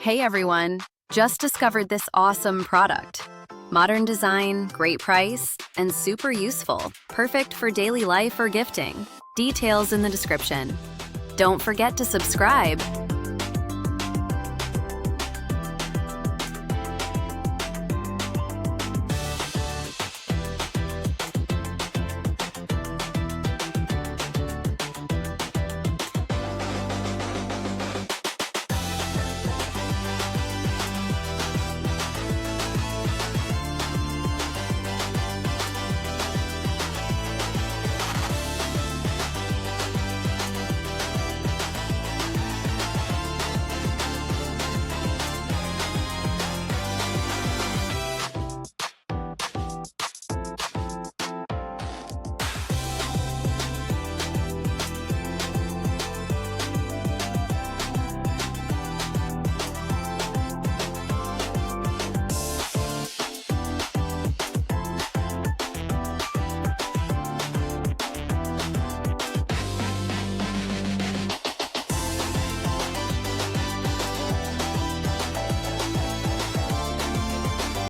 Hey everyone! Just discovered this awesome product. Modern design, great price, and super useful. Perfect for daily life or gifting. Details in the description. Don't forget to subscribe.